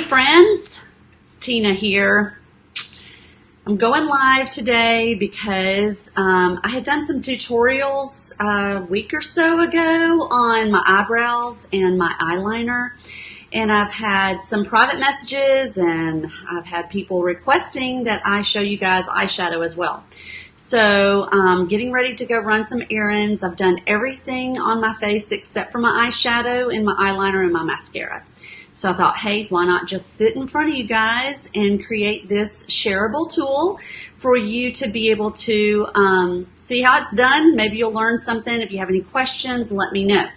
friends, it's Tina here. I'm going live today because I had done some tutorials a week or so ago on my eyebrows and my eyeliner, and I've had some private messages and I've had people requesting that I show you guys eyeshadow as well. So I'm getting ready to go run some errands. I've done everything on my face except for my eyeshadow and my eyeliner and my mascara. So I thought, hey, why not just sit in front of you guys and create this shareable tool for you to be able to see how it's done. Maybe you'll learn something. If you have any questions, let me know.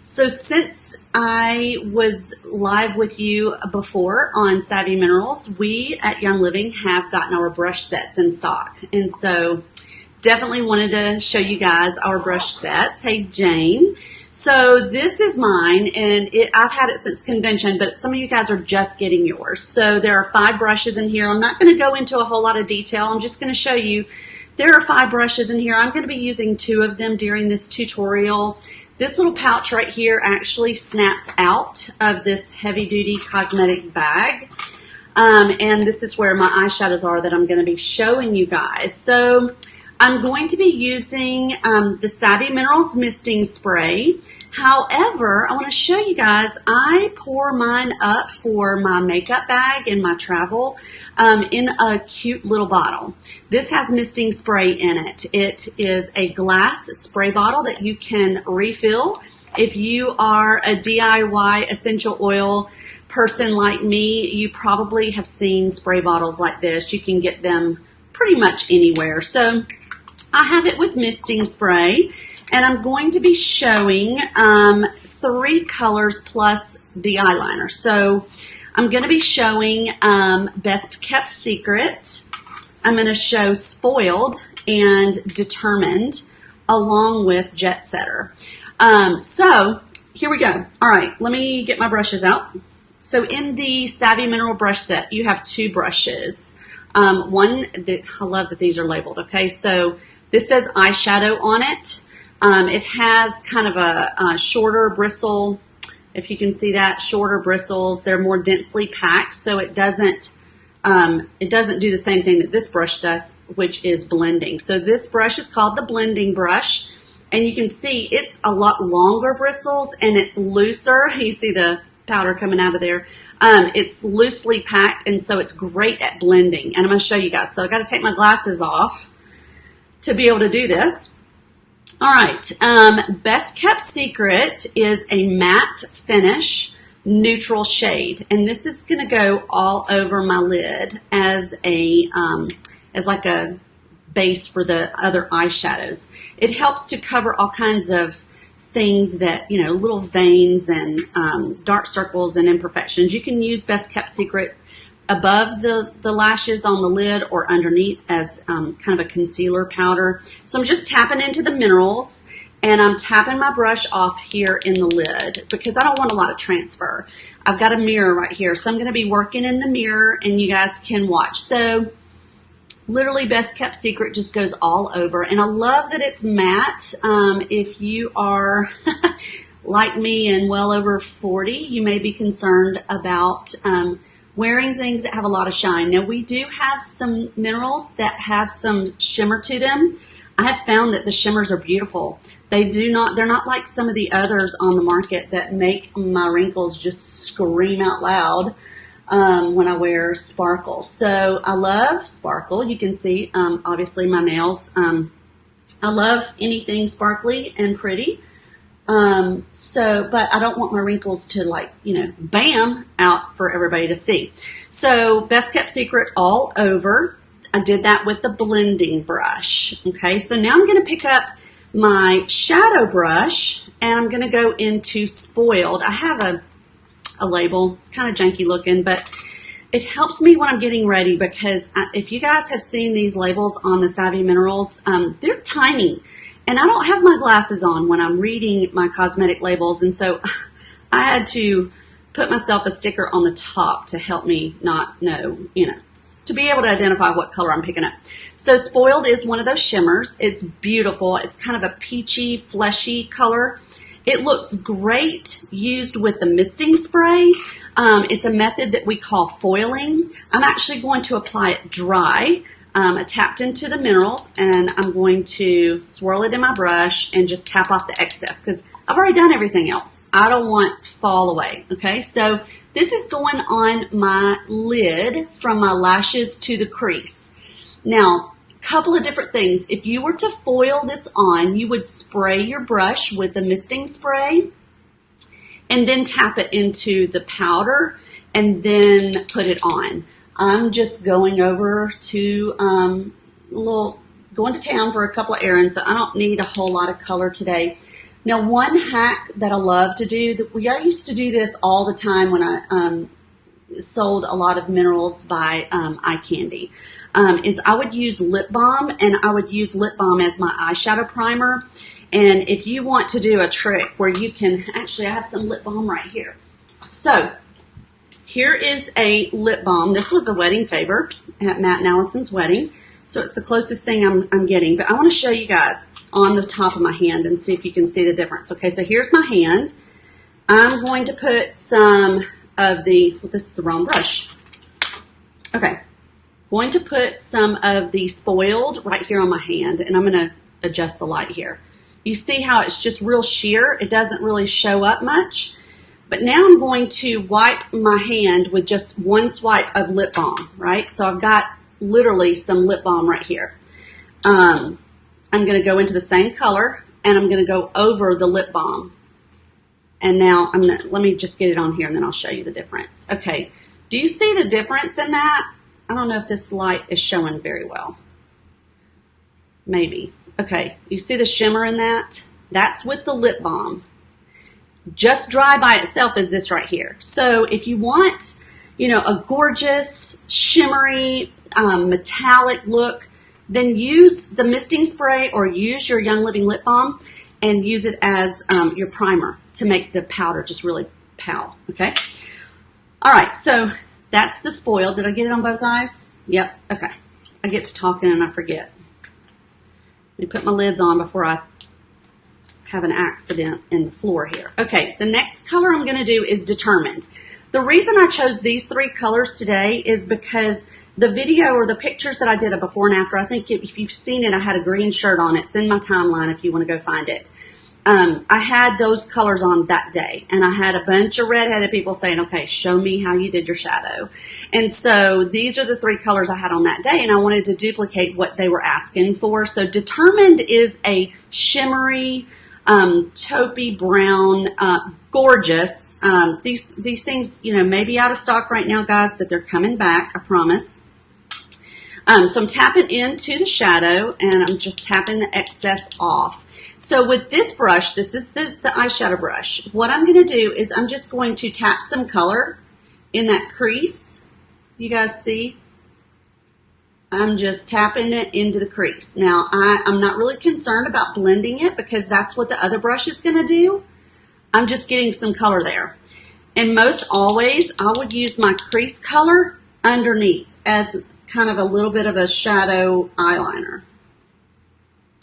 So since I was live with you before on Savvy Minerals, we at Young Living have gotten our brush sets in stock. And so definitely wanted to show you guys our brush sets. Hey, Jane. So this is mine, and I've had it since convention, but some of you guys are just getting yours. So there are 5 brushes in here. I'm not going to go into a whole lot of detail. I'm just going to show you there are 5 brushes in here. I'm going to be using 2 of them during this tutorial. This little pouch right here actually snaps out of this heavy-duty cosmetic bag. And this is where my eyeshadows are that I'm going to be showing you guys. So I'm going to be using the Savvy Minerals Misting Spray. However, I want to show you guys, I pour mine up for my makeup bag and my travel in a cute little bottle. This has misting spray in it. It is a glass spray bottle that you can refill. If you are a DIY essential oil person like me, you probably have seen spray bottles like this. You can get them pretty much anywhere. So I have it with misting spray, and I'm going to be showing 3 colors plus the eyeliner. So I'm going to be showing Best Kept Secret. I'm going to show Spoiled and Determined along with Jet Setter. So here we go. All right, let me get my brushes out. So in the Savvy Mineral brush set, you have 2 brushes. One that I love that these are labeled. Okay, so this says eyeshadow on it. It has kind of a shorter bristle, if you can see that, shorter bristles. They're more densely packed, so it doesn't do the same thing that this brush does, which is blending. So this brush is called the blending brush, and you can see it's a lot longer bristles and it's looser. You see the powder coming out of there. It's loosely packed, and so it's great at blending. And I'm going to show you guys. So I got to take my glasses off to be able to do this. All right, Best Kept Secret is a matte finish neutral shade, and this is going to go all over my lid as like a base for the other eyeshadows. It helps to cover all kinds of things that, you know, little veins and dark circles and imperfections. You can use Best Kept Secret above the lashes on the lid or underneath as kind of a concealer powder. So I'm just tapping into the minerals, and I'm tapping my brush off here in the lid because I don't want a lot of transfer. I've got a mirror right here, so I'm going to be working in the mirror and you guys can watch. So literally Best Kept Secret just goes all over, and I love that it's matte. If you are like me and well over 40, you may be concerned about wearing things that have a lot of shine. Now, we do have some minerals that have some shimmer to them. I have found that the shimmers are beautiful. They're not like some of the others on the market that make my wrinkles just scream out loud when I wear sparkle. So I love sparkle. You can see, obviously, my nails. I love anything sparkly and pretty. But I don't want my wrinkles to, like, you know, bam, out for everybody to see. So Best Kept Secret all over. I did that with the blending brush. Okay, so now I'm going to pick up my shadow brush and I'm going to go into Spoiled. I have a label. It's kind of janky looking, but it helps me when I'm getting ready because if you guys have seen these labels on the Savvy Minerals, they're tiny. And I don't have my glasses on when I'm reading my cosmetic labels, and so I had to put myself a sticker on the top to help me not know, you know, to be able to identify what color I'm picking up. So Spoiled is one of those shimmers. It's beautiful. It's kind of a peachy, fleshy color. It looks great used with the misting spray. It's a method that we call foiling. I'm actually going to apply it dry. I tapped into the minerals, and I'm going to swirl it in my brush and just tap off the excess because I've already done everything else. I don't want fall away, okay? So this is going on my lid from my lashes to the crease. Now, a couple of different things. If you were to foil this on, you would spray your brush with the misting spray and then tap it into the powder and then put it on. I'm just going over to going to town for a couple of errands, so I don't need a whole lot of color today. Now, one hack that I love to do, I used to do this all the time when I sold a lot of minerals by Eye Candy, is I would use lip balm, and I would use lip balm as my eyeshadow primer. And if you want to do a trick where you can, actually I have some lip balm right here. So here is a lip balm. This was a wedding favor at Matt and Allison's wedding. So it's the closest thing I'm getting. But I want to show you guys on the top of my hand and see if you can see the difference. Okay, so here's my hand. I'm going to put some of the, well, this is the wrong brush. Okay, going to put some of the spoiled right here on my hand, and I'm going to adjust the light here. You see how it's just real sheer? It doesn't really show up much. But now I'm going to wipe my hand with just one swipe of lip balm, right? So I've got literally some lip balm right here. I'm going to go into the same color, and I'm going to go over the lip balm. And now let me just get it on here, and then I'll show you the difference. Okay, do you see the difference in that? I don't know if this light is showing very well. Maybe. Okay, you see the shimmer in that? That's with the lip balm. Just dry by itself is this right here. So if you want, a gorgeous, shimmery, metallic look, then use the misting spray or use your Young Living lip balm and use it as your primer to make the powder just really pal, okay? All right, so that's the spoiled. Did I get it on both eyes? Yep, okay. I get to talking and I forget. Let me put my lids on before I have an accident in the floor here. Okay, the next color I'm going to do is Determined. The reason I chose these three colors today is because the video or the pictures that I did of before and after, I think if you've seen it, I had a green shirt on. It's in my timeline if you want to go find it. I had those colors on that day, and I had a bunch of redheaded people saying, okay, show me how you did your shadow. And so these are the three colors I had on that day, and I wanted to duplicate what they were asking for. So Determined is a shimmery, taupey brown, gorgeous. These things, may be out of stock right now, guys, but they're coming back, I promise. So I'm tapping into the shadow, and I'm just tapping the excess off. So with this brush, this is the eyeshadow brush. What I'm going to do is I'm just going to tap some color in that crease. You guys see? I'm just tapping it into the crease. Now, I'm not really concerned about blending it because that's what the other brush is going to do. I'm just getting some color there. And most always, I would use my crease color underneath as kind of a little bit of a shadow eyeliner.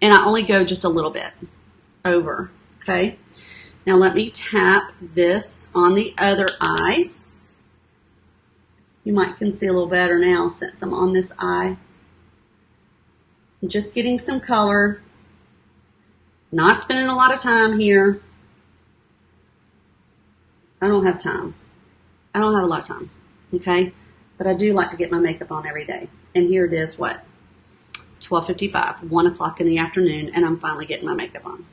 And I only go just a little bit over, okay? Now let me tap this on the other eye. You might can see a little better now since I'm on this eye. I'm just getting some color. Not spending a lot of time here. I don't have time. I don't have a lot of time, okay? But I do like to get my makeup on every day. And here it is, what? 12:55, 1 o'clock in the afternoon, and I'm finally getting my makeup on.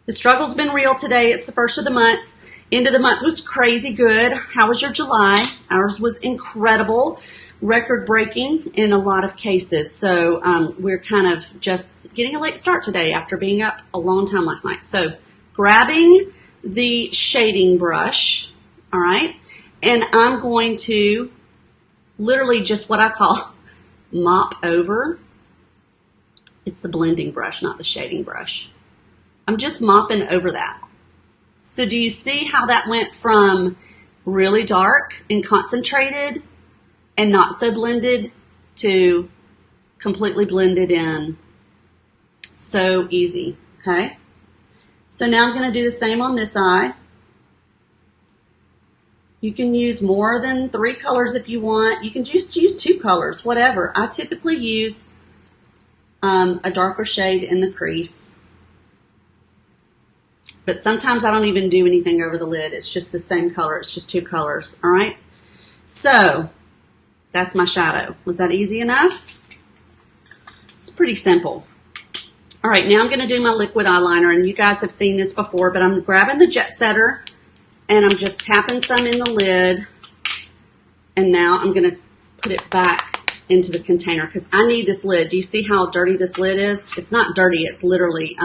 The struggle's been real today. It's the first of the month. End of the month was crazy good. How was your July? Ours was incredible, record-breaking in a lot of cases. So we're kind of just getting a late start today after being up a long time last night. So grabbing the shading brush, all right, and I'm going to literally just what I call mop over. It's the blending brush, not the shading brush. I'm just mopping over that. So do you see how that went from really dark and concentrated and not so blended to completely blended in? So easy, okay? So now I'm going to do the same on this eye. You can use more than 3 colors if you want. You can just use 2 colors, whatever. I typically use a darker shade in the crease. But sometimes I don't even do anything over the lid. It's just the same color. It's just 2 colors, all right? So that's my shadow. Was that easy enough? It's pretty simple. All right, now I'm going to do my liquid eyeliner, and you guys have seen this before, but I'm grabbing the Jet Setter, and I'm just tapping some in the lid, and now I'm going to put it back into the container because I need this lid. Do you see how dirty this lid is? It's not dirty. It's literally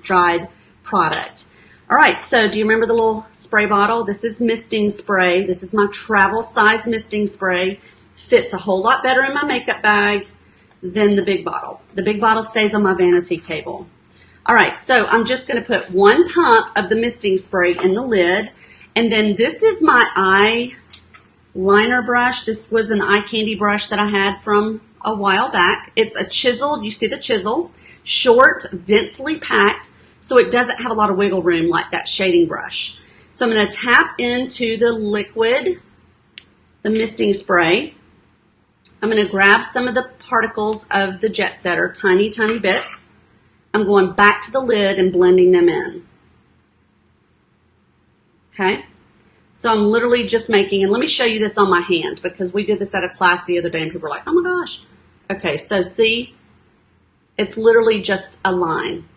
dried product. All right, so do you remember the little spray bottle? This is misting spray. This is my travel size misting spray. Fits a whole lot better in my makeup bag than the big bottle. The big bottle stays on my vanity table. All right, so I'm just going to put 1 pump of the misting spray in the lid, and then this is my eyeliner brush. This was an eye candy brush that I had from a while back. It's a chiseled, you see the chisel, short, densely packed, so it doesn't have a lot of wiggle room like that shading brush. So I'm going to tap into the liquid, the misting spray. I'm going to grab some of the particles of the Jet Setter, tiny, tiny bit. I'm going back to the lid and blending them in. Okay? So I'm literally just making, and let me show you this on my hand because we did this at a class the other day and people were like, oh my gosh. Okay, so see, it's literally just a line.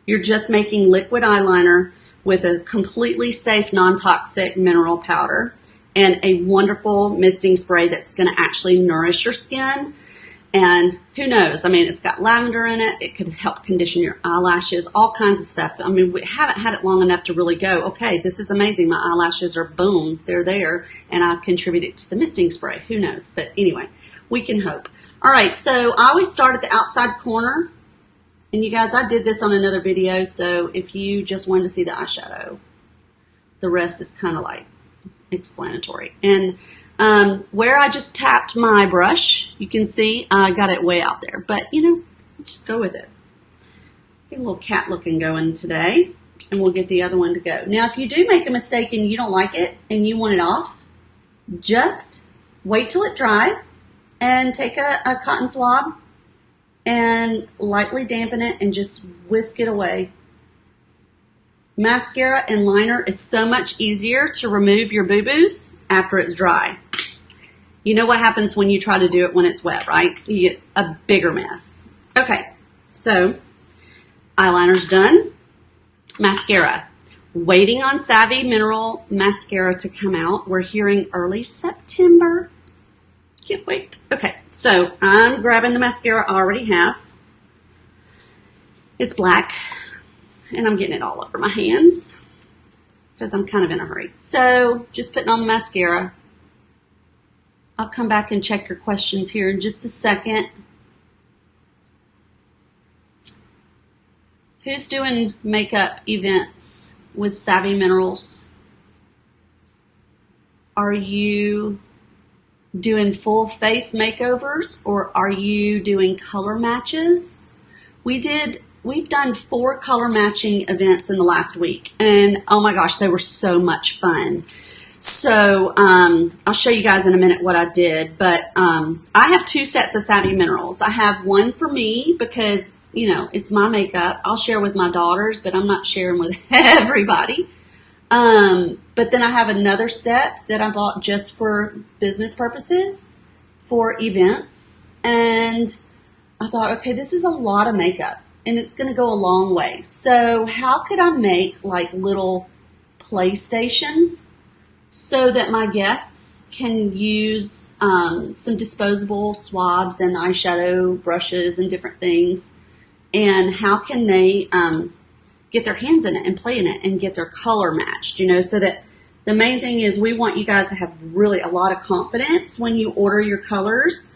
You're just making liquid eyeliner with a completely safe, non-toxic mineral powder and a wonderful misting spray that's going to actually nourish your skin. And who knows? I mean, it's got lavender in it. It could help condition your eyelashes, all kinds of stuff. I mean, we haven't had it long enough to really go, okay, this is amazing. My eyelashes are, boom, they're there. And I contributed to the misting spray. Who knows? But anyway, we can hope. All right, so I always start at the outside corner. And you guys, I did this on another video, so if you just wanted to see the eyeshadow, the rest is kind of like explanatory. And where I just tapped my brush, you can see I got it way out there. But, you know, let's just go with it. Get a little cat looking going today, and we'll get the other one to go. Now, if you do make a mistake and you don't like it and you want it off, just wait till it dries and take a cotton swab and lightly dampen it and just whisk it away. Mascara and liner is so much easier to remove your boo-boos after it's dry. You know what happens when you try to do it when it's wet, right? You get a bigger mess. Okay, so eyeliner's done. Mascara. Waiting on Savvy Mineral Mascara to come out. We're hearing early September. Can't wait. Okay, so I'm grabbing the mascara I already have. It's black, and I'm getting it all over my hands because I'm kind of in a hurry. So just putting on the mascara. I'll come back and check your questions here in just a second. Who's doing makeup events with Savvy Minerals? Are you doing full face makeovers or are you doing color matches? We've done 4 color matching events in the last week, and oh my gosh, they were so much fun. So I'll show you guys in a minute what I did, but I have 2 sets of Savvy Minerals. I have one for me because, you know, it's my makeup. I'll share with my daughters, but I'm not sharing with everybody. But then I have another set that I bought just for business purposes, for events. And I thought, okay, this is a lot of makeup and it's going to go a long way. So how could I make like little playstations so that my guests can use some disposable swabs and eyeshadow brushes and different things? And how can they get their hands in it and play in it and get their color matched, you know, so that the main thing is we want you guys to have really a lot of confidence when you order your colors,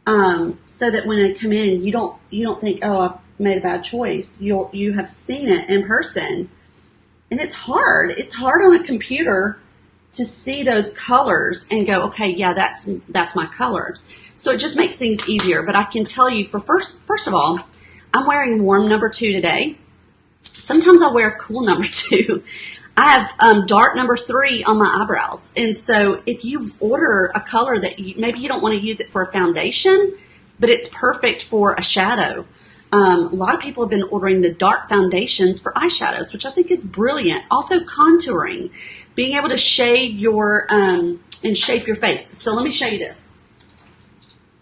so that when they come in, you don't think, oh, I made a bad choice. You have seen it in person, and it's hard. It's hard on a computer to see those colors and go, okay, yeah, that's my color. So it just makes things easier. But I can tell you, for first of all, I'm wearing warm number 2 today. Sometimes I wear cool number 2. I have dark number 3 on my eyebrows. And so if you order a color that maybe you don't want to use it for a foundation, but it's perfect for a shadow. A lot of people have been ordering the dark foundations for eyeshadows, which I think is brilliant. Also contouring, being able to shade your, and shape your face. So let me show you this.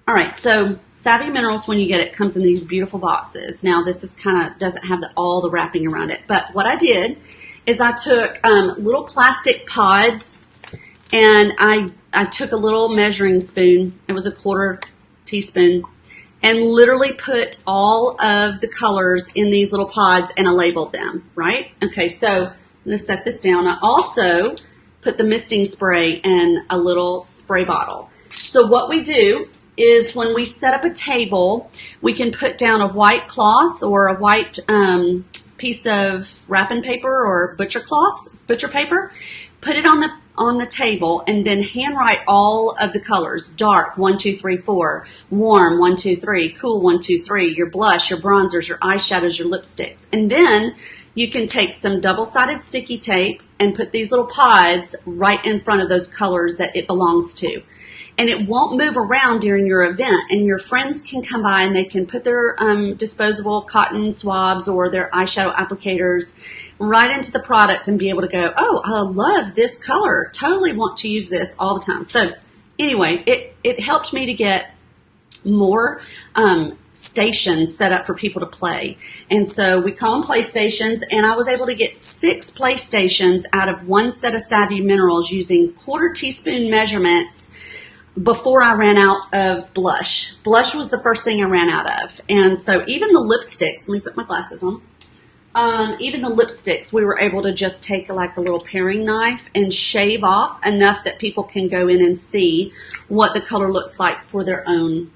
All right, so Savvy Minerals, when you get it, comes in these beautiful boxes. Now this is doesn't have all the wrapping around it, but what I did is I took little plastic pods, and I took a little measuring spoon. It was a 1/4 teaspoon, and literally put all of the colors in these little pods, and I labeled them, right? Okay, so I'm gonna set this down. I also put the misting spray in a little spray bottle. So what we do is when we set up a table, we can put down a white cloth or a white piece of wrapping paper or butcher paper, put it on the table, and then handwrite all of the colors. Dark, 1, 2, 3, 4. Warm, 1, 2, 3. Cool, 1, 2, 3. Your blush, your bronzers, your eyeshadows, your lipsticks. And then you can take some double-sided sticky tape and put these little pods right in front of those colors that it belongs to. And it won't move around during your event, and your friends can come by and they can put their disposable cotton swabs or their eyeshadow applicators right into the product and be able to go, oh, I love this color, totally want to use this all the time. So anyway, it helped me to get more stations set up for people to play. And so we call them PlayStations, and I was able to get 6 PlayStations out of 1 set of Savvy Minerals using 1/4 teaspoon measurements before I ran out of blush. Blush was the first thing I ran out of. And so even the lipsticks, let me put my glasses on. Even the lipsticks, we were able to just take like a little paring knife and shave off enough that people can go in and see what the color looks like for their own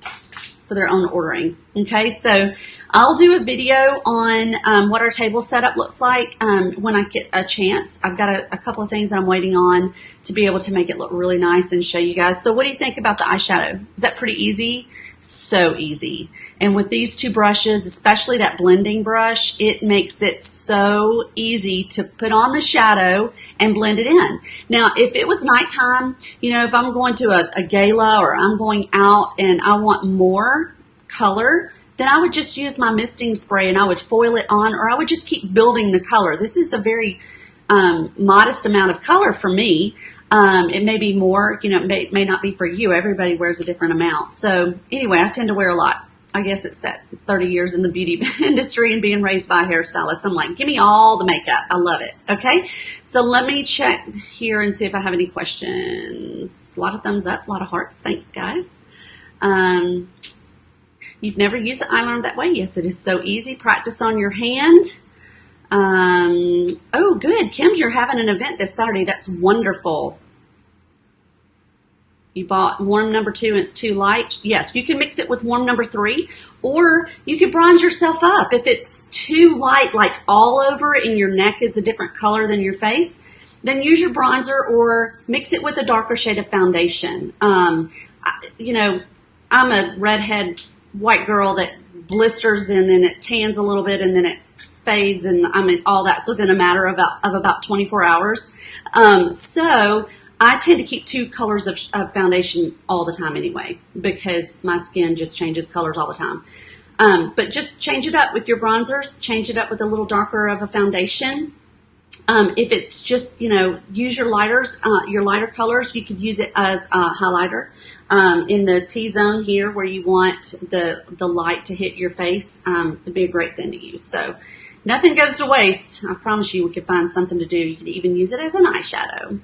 ordering. Okay, so I'll do a video on what our table setup looks like when I get a chance. I've got a couple of things that I'm waiting on to be able to make it look really nice and show you guys. So what do you think about the eyeshadow? Is that pretty easy? So easy. And with these 2 brushes, especially that blending brush, it makes it so easy to put on the shadow and blend it in. Now, if it was nighttime, you know, if I'm going to a gala or I'm going out and I want more color, then I would just use my misting spray and I would foil it on, or I would just keep building the color. This is a very modest amount of color for me. It may be more, you know, it may not be for you. Everybody wears a different amount. So anyway, I tend to wear a lot. I guess it's that 30 years in the beauty industry and being raised by a hairstylist. I'm like, give me all the makeup. I love it. Okay. So let me check here and see if I have any questions. A lot of thumbs up, a lot of hearts. Thanks, guys. You've never used the eyeliner that way? Yes, it is so easy. Practice on your hand. Oh, good. Kim, you're having an event this Saturday. That's wonderful. You bought warm number 2 and it's too light. Yes, you can mix it with warm number 3, or you could bronze yourself up. If it's too light, like all over and your neck is a different color than your face, then use your bronzer or mix it with a darker shade of foundation. You know, I'm a redhead white girl that blisters and then it tans a little bit and then it fades, and I mean all that's within a matter of about 24 hours. So I tend to keep 2 colors of foundation all the time anyway, because my skin just changes colors all the time. But just change it up with your bronzers, change it up with a little darker of a foundation. If it's just, you know, use your lighters, your lighter colors, you could use it as a highlighter. In the T-zone here where you want the light to hit your face, it'd be a great thing to use. So nothing goes to waste. I promise you we could find something to do. You could even use it as an eyeshadow.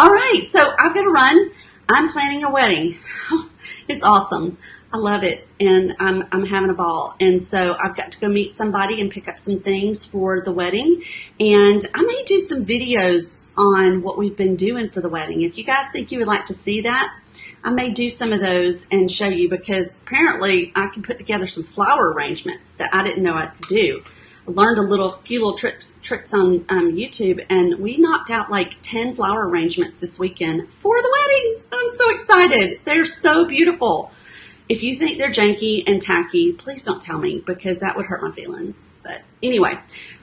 All right, so I've got to run. I'm planning a wedding. It's awesome. I love it, and I'm having a ball. And so I've got to go meet somebody and pick up some things for the wedding. And I may do some videos on what we've been doing for the wedding. If you guys think you would like to see that, I may do some of those and show you, because apparently I can put together some flower arrangements that I didn't know I could do. I learned a few little tricks on YouTube, and we knocked out like 10 flower arrangements this weekend for the wedding. I'm so excited. They're so beautiful. If you think they're janky and tacky, please don't tell me, because that would hurt my feelings. But anyway,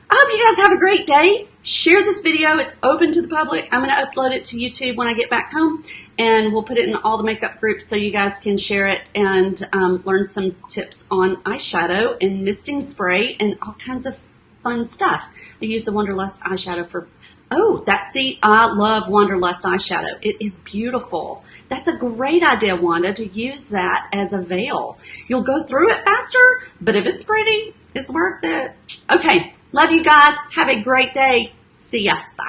I hope you guys have a great day. Share this video. It's open to the public. I'm going to upload it to YouTube when I get back home, and we'll put it in all the makeup groups so you guys can share it and learn some tips on eyeshadow and misting spray and all kinds of fun stuff. I use the Wanderlust eyeshadow for, I love Wanderlust eyeshadow. It is beautiful. That's a great idea, Wanda, to use that as a veil. You'll go through it faster, but if it's pretty, it's worth it. Okay, love you guys. Have a great day. See ya. Bye.